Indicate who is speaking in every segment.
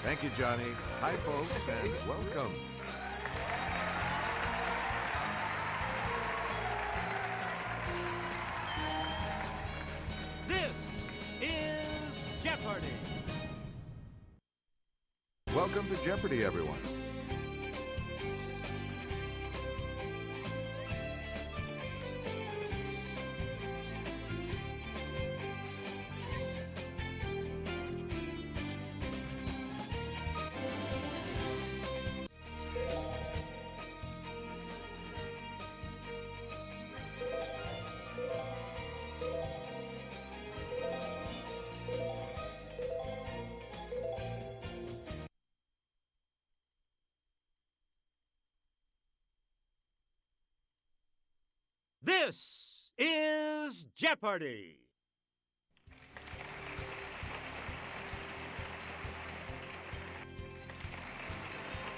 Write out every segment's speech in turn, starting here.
Speaker 1: Thank you, Johnny. Hi, folks, and welcome.
Speaker 2: This is Jeopardy!
Speaker 1: Welcome to Jeopardy, everyone.
Speaker 2: This is Jeopardy!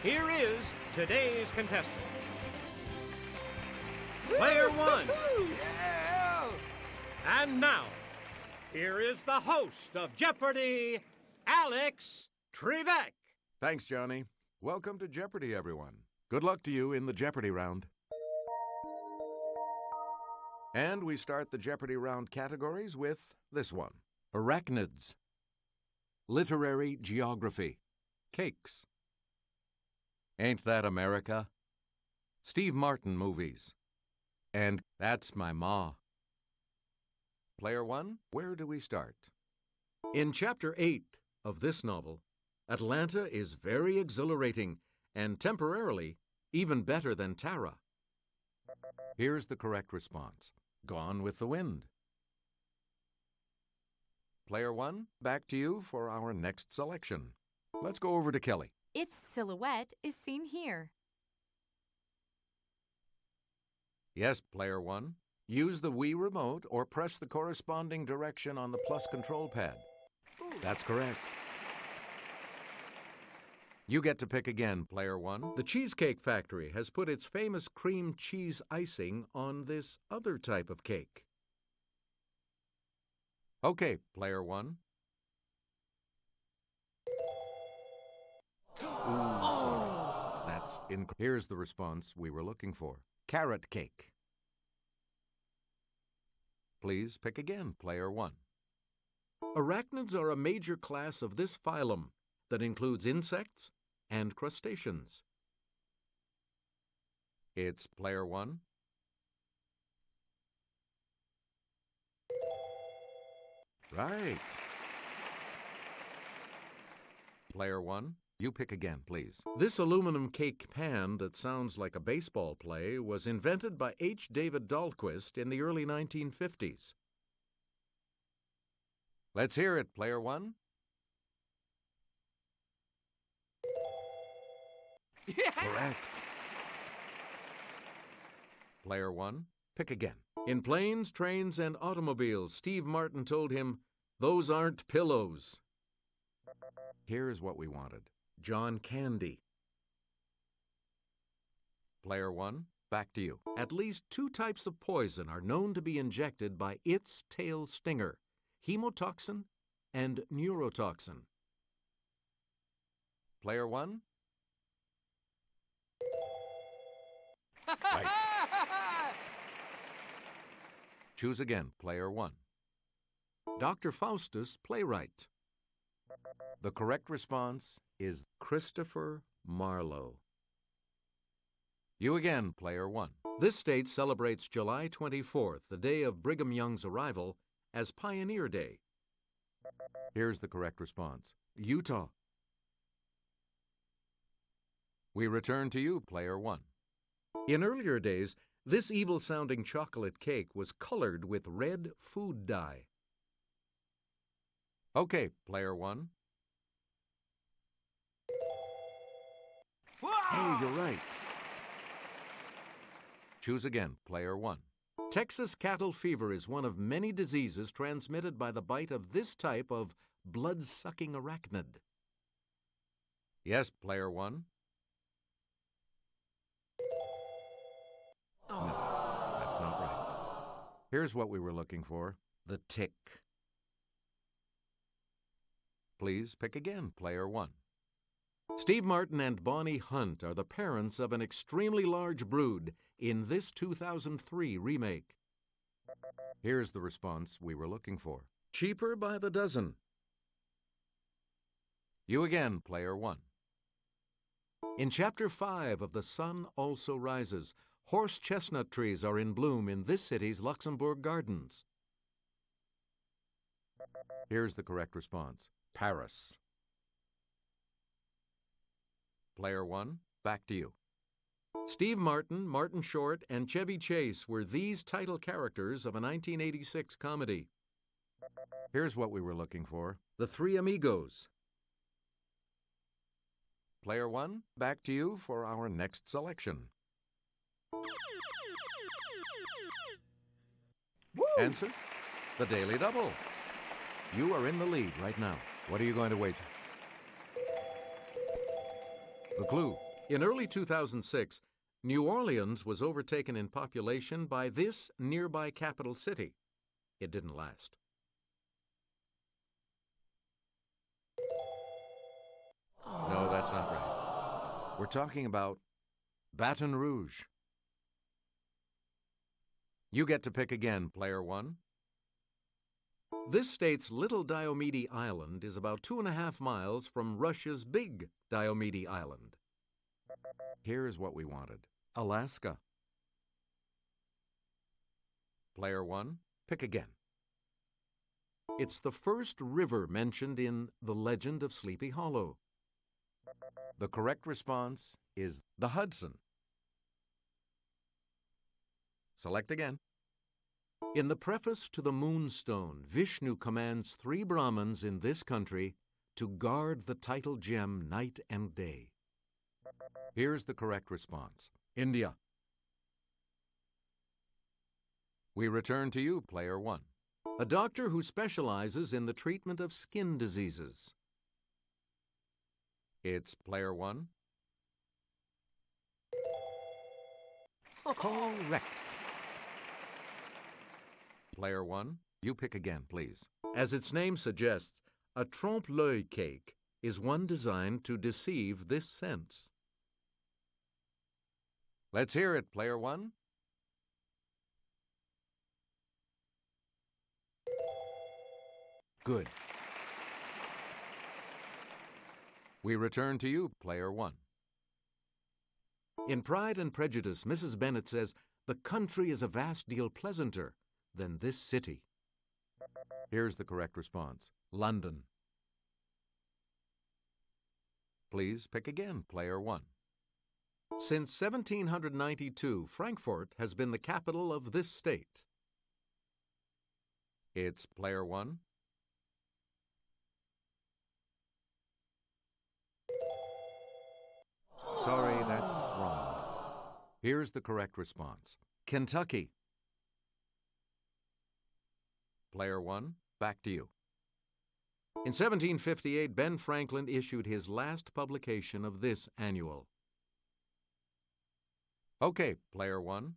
Speaker 2: Here is today's contestant. Player one.
Speaker 3: Yeah!
Speaker 2: And now, here is the host of Jeopardy, Alex Trebek.
Speaker 1: Thanks, Johnny. Welcome to Jeopardy, everyone. Good luck to you in the Jeopardy round. And we start the Jeopardy round categories with this one: arachnids, literary geography, cakes, Ain't That America, Steve Martin movies, and That's My Ma. Player one, where do we start? In Chapter 8 of this novel, Atlanta is very exhilarating and temporarily even better than Tara. Here's the correct response: Gone with the Wind. Player one, back to you for our next selection. Let's go over to Kelly.
Speaker 4: Its silhouette is seen here.
Speaker 1: Yes, player one. Use the Wii remote or press the corresponding direction on the plus control pad. That's correct. You get to pick again, player one. The Cheesecake Factory has put its famous cream cheese icing on this other type of cake. Okay, player one. Ooh, that's incorrect. Here's the response we were looking for: carrot cake. Please pick again, player one. Arachnids are a major class of this phylum that includes insects and crustaceans. It's player one. Right. Player one, you pick again, please. This aluminum cake pan that sounds like a baseball play was invented by H. David Dahlquist in the early 1950s. Let's hear it, player one.
Speaker 3: Yeah!
Speaker 1: Correct. Player one, pick again. In Planes, Trains, and Automobiles, Steve Martin told him, "Those aren't pillows." Here's what we wanted: John Candy. Player one, back to you. At least two types of poison are known to be injected by its tail stinger: hemotoxin and neurotoxin. Player one. Choose again, player 1. Dr. Faustus, playwright. The correct response is Christopher Marlowe. You again, player 1. This state celebrates July 24th, the day of Brigham Young's arrival, as Pioneer Day. Here's the correct response. Utah. We return to you, player 1. In earlier days, this evil-sounding chocolate cake was colored with red food dye. Okay, player 1. Hey, you're right. Choose again, player 1. Texas cattle fever is one of many diseases transmitted by the bite of this type of blood-sucking arachnid. Yes, player 1. No, that's not right. Here's what we were looking for, the tick. Please pick again, player 1. Steve Martin and Bonnie Hunt are the parents of an extremely large brood in this 2003 remake. Here's the response we were looking for. Cheaper by the dozen. You again, player 1. In Chapter 5 of The Sun Also Rises, horse chestnut trees are in bloom in this city's Luxembourg Gardens. Here's the correct response. Paris. Player 1, back to you. Steve Martin, Martin Short, and Chevy Chase were these title characters of a 1986 comedy. Here's what we were looking for. The Three Amigos. Player 1, back to you for our next selection.
Speaker 3: Woo!
Speaker 1: Answer, the Daily Double. You are in the lead right now. What are you going to wager? The clue. In early 2006, New Orleans was overtaken in population by this nearby capital city. It didn't last. No, that's not right. We're talking about Baton Rouge. You get to pick again, player 1. This state's Little Diomede Island is about 2.5 miles from Russia's Big Diomede Island. Here's what we wanted. Alaska. Player 1, pick again. It's the first river mentioned in The Legend of Sleepy Hollow. The correct response is the Hudson. Select again. In the preface to the Moonstone, Vishnu commands 3 Brahmins in this country to guard the title gem night and day. Here's the correct response. India. We return to you, player 1. A doctor who specializes in the treatment of skin diseases. It's player 1. Correct. Player 1, you pick again, please. As its name suggests, a trompe-l'oeil cake is one designed to deceive this sense. Let's hear it, player 1. Good. We return to you, player 1. In Pride and Prejudice, Mrs. Bennet says, "The country is a vast deal pleasanter than this city." Here's the correct response. London. Please pick again, player 1. Since 1792, Frankfurt has been the capital of this state. It's player 1. Sorry, that's wrong. Here's the correct response. Kentucky. Player 1, back to you. In 1758, Ben Franklin issued his last publication of this annual. Okay, player 1.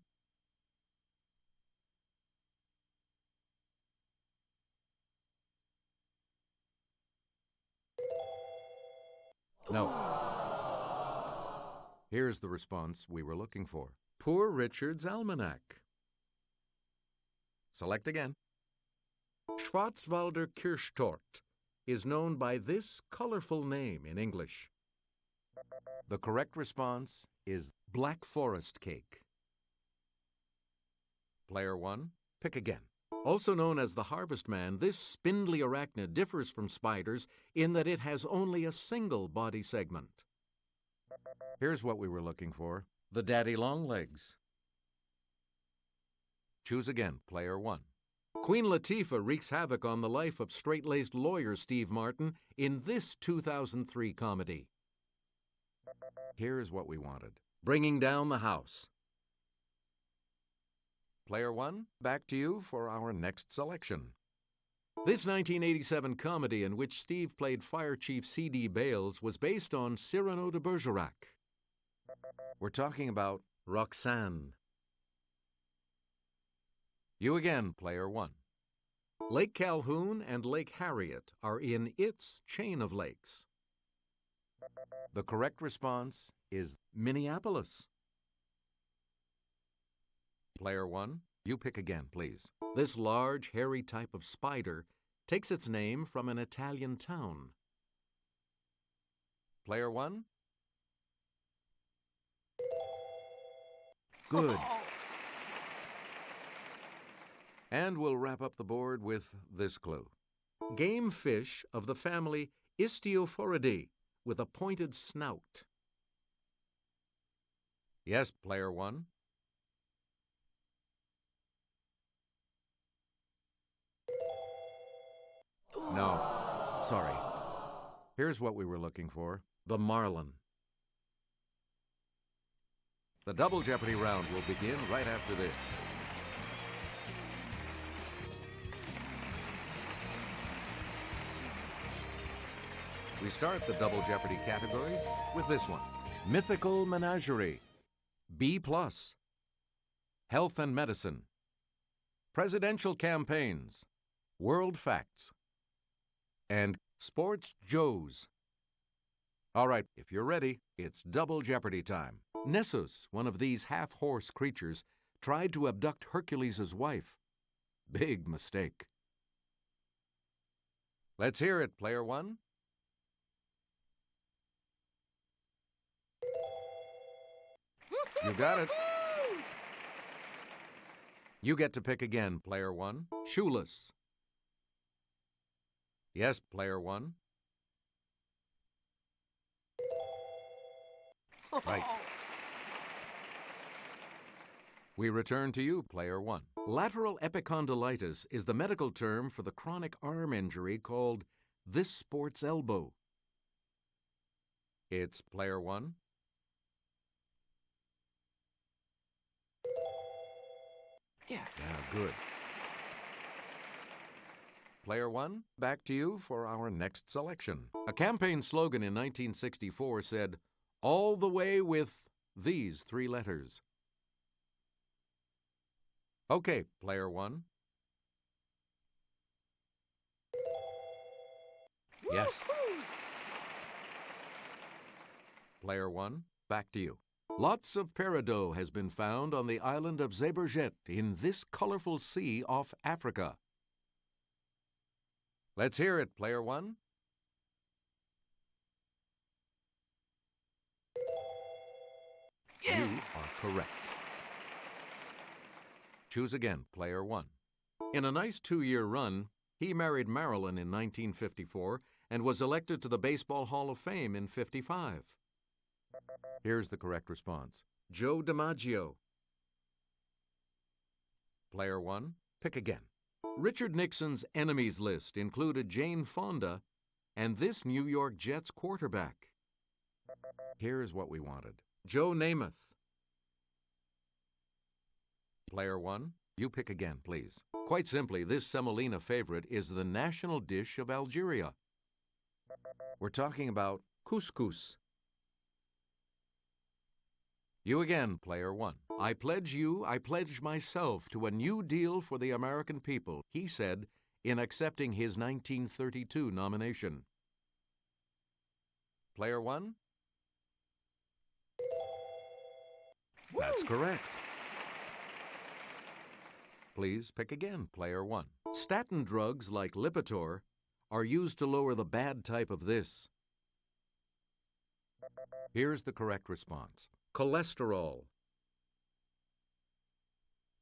Speaker 1: No. Here's the response we were looking for. Poor Richard's Almanac. Select again. Schwarzwälder Kirschtorte is known by this colorful name in English. The correct response is Black Forest cake. Player 1, pick again. Also known as the Harvest Man, this spindly arachnid differs from spiders in that it has only a single body segment. Here's what we were looking for: the daddy long legs. Choose again, Player 1. Queen Latifah wreaks havoc on the life of straight-laced lawyer Steve Martin in this 2003 comedy. Here's what we wanted: bringing down the house. Player 1, back to you for our next selection. This 1987 comedy in which Steve played Fire Chief C.D. Bales was based on Cyrano de Bergerac. We're talking about Roxanne. You again, Player 1. Lake Calhoun and Lake Harriet are in its chain of lakes. The correct response is Minneapolis. Player 1, you pick again, please. This large, hairy type of spider takes its name from an Italian town. Player 1? Good. And we'll wrap up the board with this clue: game fish of the family Istiophoridae with a pointed snout. Yes, Player 1. No, sorry. Here's what we were looking for: the marlin. The Double Jeopardy round will begin right after this. We start the Double Jeopardy categories with this one: Mythical Menagerie, B+, Health and Medicine, Presidential Campaigns, World Facts, and Sports Joes. All right, if you're ready, it's Double Jeopardy time. Nessus, one of these half-horse creatures, tried to abduct Hercules' wife. Big mistake. Let's hear it, Player 1. You got it. You get to pick again, Player 1. Shoeless. Yes, Player 1. Right. We return to you, Player 1. Lateral epicondylitis is the medical term for the chronic arm injury called this sport's elbow. It's Player 1. Yeah, good. Player 1, back to you for our next selection. A campaign slogan in 1964 said, "All the way with these 3 letters." Okay, Player 1. Yes. Player 1, back to you. Lots of peridot has been found on the island of Zeebrugge in this colorful sea off Africa. Let's hear it, Player 1. You are correct. Choose again, Player 1. In a nice 2-year run, he married Marilyn in 1954 and was elected to the Baseball Hall of Fame in '55. Here's the correct response: Joe DiMaggio. Player 1, pick again. Richard Nixon's enemies list included Jane Fonda and this New York Jets quarterback. Here's what we wanted: Joe Namath. Player 1, you pick again, please. Quite simply, this semolina favorite is the national dish of Algeria. We're talking about couscous. You again, Player 1. I pledge myself to a new deal for the American people, he said in accepting his 1932 nomination. Player 1? That's correct. Please pick again, player 1. Statin drugs like Lipitor are used to lower the bad type of this. Here's the correct response. Cholesterol.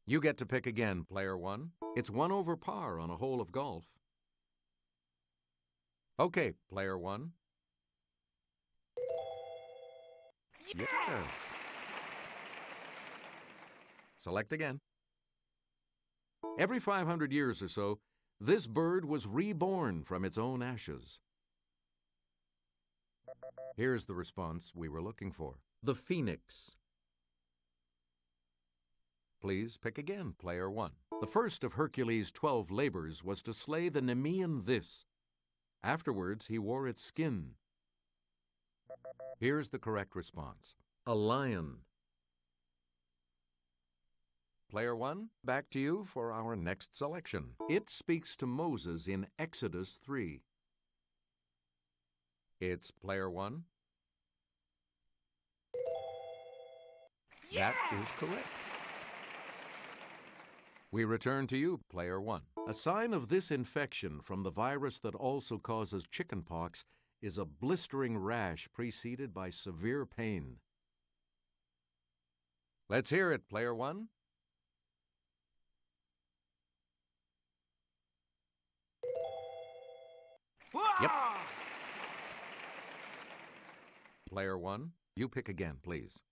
Speaker 1: You get to pick again, player 1. It's 1 over par on a hole of golf. Okay, player 1. Yes. Select again. Every 500 years or so, this bird was reborn from its own ashes. Here's the response we were looking for. The phoenix. Please pick again, player 1. The first of Hercules' 12 labors was to slay the Nemean this. Afterwards, he wore its skin. Here's the correct response. A lion. Player 1, back to you for our next selection. It speaks to Moses in Exodus 3. It's player 1. That is correct. We return to you, player 1. A sign of this infection from the virus that also causes chickenpox is a blistering rash preceded by severe pain. Let's hear it, player 1. Yep. Player 1, you pick again, please.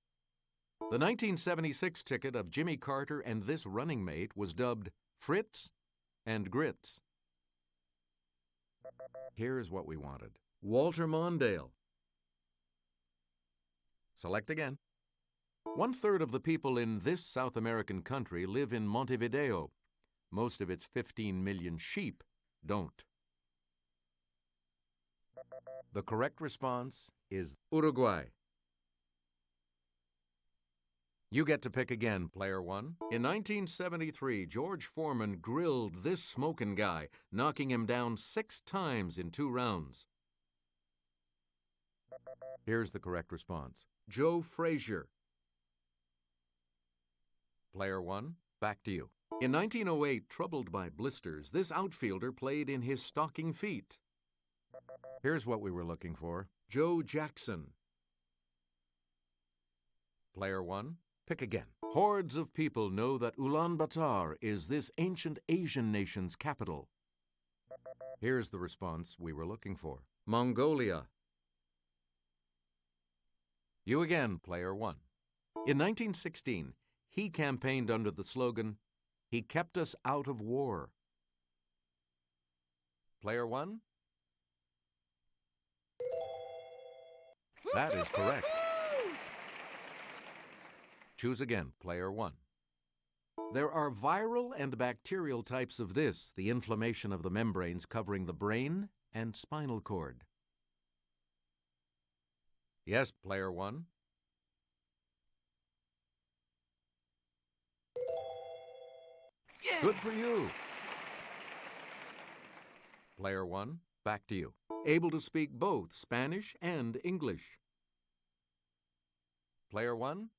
Speaker 1: The 1976 ticket of Jimmy Carter and this running mate was dubbed Fritz and Grits. Here's what we wanted. Walter Mondale. Select again. 1/3 of the people in this South American country live in Montevideo. Most of its 15 million sheep don't. The correct response is Uruguay. You get to pick again, player 1. In 1973, George Foreman grilled this smoking guy, knocking him down 6 times in 2 rounds. Here's the correct response. Joe Frazier. Player 1, back to you. In 1908, troubled by blisters, this outfielder played in his stocking feet. Here's what we were looking for. Joe Jackson. Player 1, pick again. Hordes of people know that Ulaanbaatar is this ancient Asian nation's capital. Here's the response we were looking for. Mongolia. You again, player 1. In 1916, he campaigned under the slogan, "He kept us out of war." Player 1? That is correct. Choose again, player 1. There are viral and bacterial types of this, the inflammation of the membranes covering the brain and spinal cord. Yes, player 1.
Speaker 3: Yeah.
Speaker 1: Good for you. Player 1, back to you. Able to speak both Spanish and English. Player 1?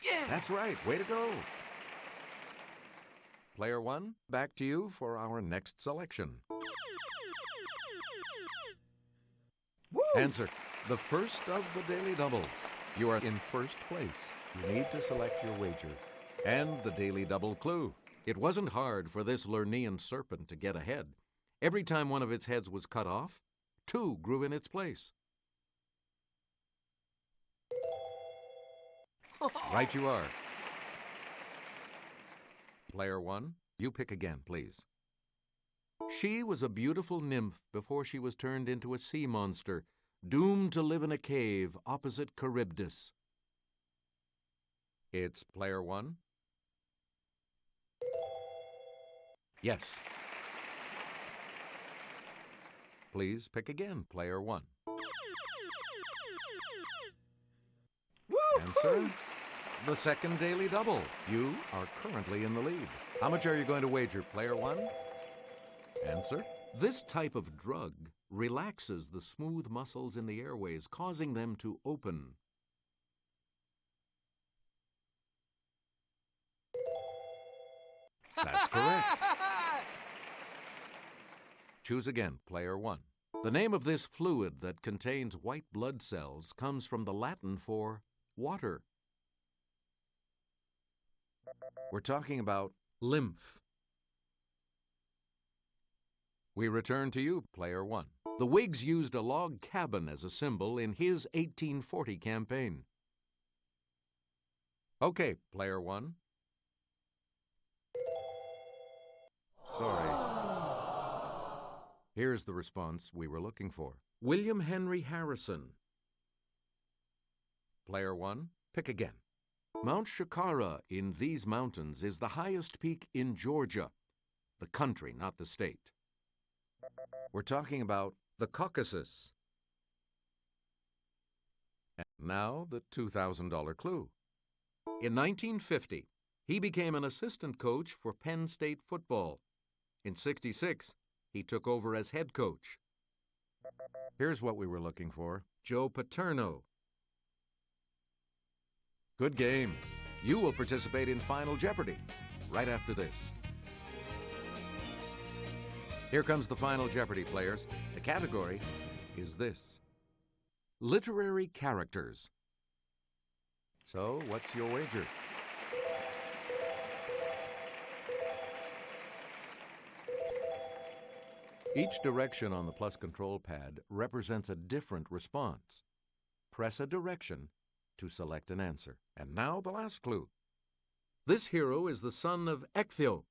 Speaker 3: Yeah.
Speaker 1: That's right. Way to go. Player 1, back to you for our next selection.
Speaker 3: Woo.
Speaker 1: Answer. The first of the daily doubles. You are in first place. You need to select your wager. And the daily double clue. It wasn't hard for this Lernean serpent to get ahead. Every time one of its heads was cut off, 2 grew in its place. Right you are. Player 1, you pick again, please. She was a beautiful nymph before she was turned into a sea monster, doomed to live in a cave opposite Charybdis. It's player 1. Yes. Please pick again, player 1.
Speaker 3: Woo.
Speaker 1: Answer. The second daily double. You are currently in the lead. How much are you going to wager, player 1? Answer. This type of drug relaxes the smooth muscles in the airways, causing them to open. That's correct. Choose again, player 1. The name of this fluid that contains white blood cells comes from the Latin for water. We're talking about lymph. We return to you, player 1. The Whigs used a log cabin as a symbol in his 1840 campaign. Okay, player 1. Sorry. Here's the response we were looking for. William Henry Harrison. Player 1, pick again. Mount Shikara in these mountains is the highest peak in Georgia, the country, not the state. We're talking about the Caucasus. And now the $2,000 clue. In 1950, he became an assistant coach for Penn State football. In '66, he took over as head coach. Here's what we were looking for. Joe Paterno. Good game. You will participate in Final Jeopardy right after this. Here comes the Final Jeopardy, players. The category is this: literary characters. So, what's your wager? Each direction on the plus control pad represents a different response. Press a direction to select an answer. And now the last clue. This hero is the son of Ecthio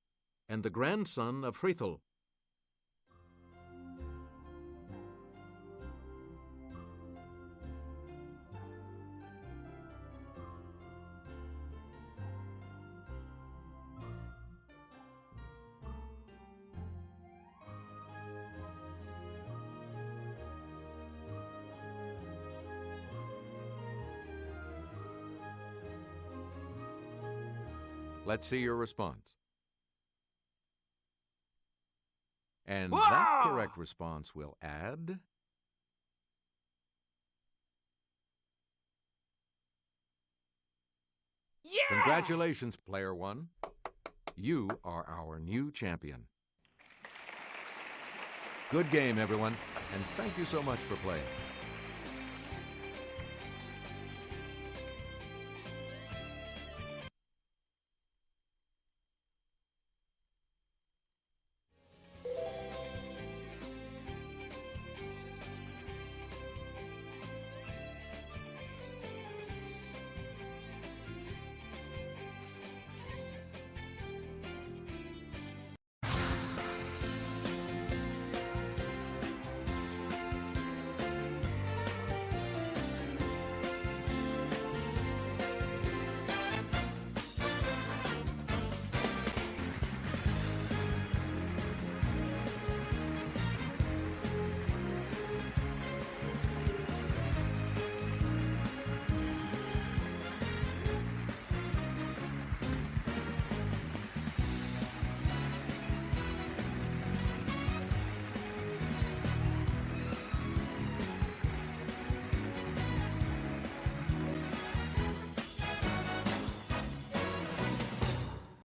Speaker 1: and the grandson of Hrethel. Let's see your response. And that correct response will add...
Speaker 3: Yeah!
Speaker 1: Congratulations, player 1. You are our new champion. Good game, everyone, and thank you so much for playing.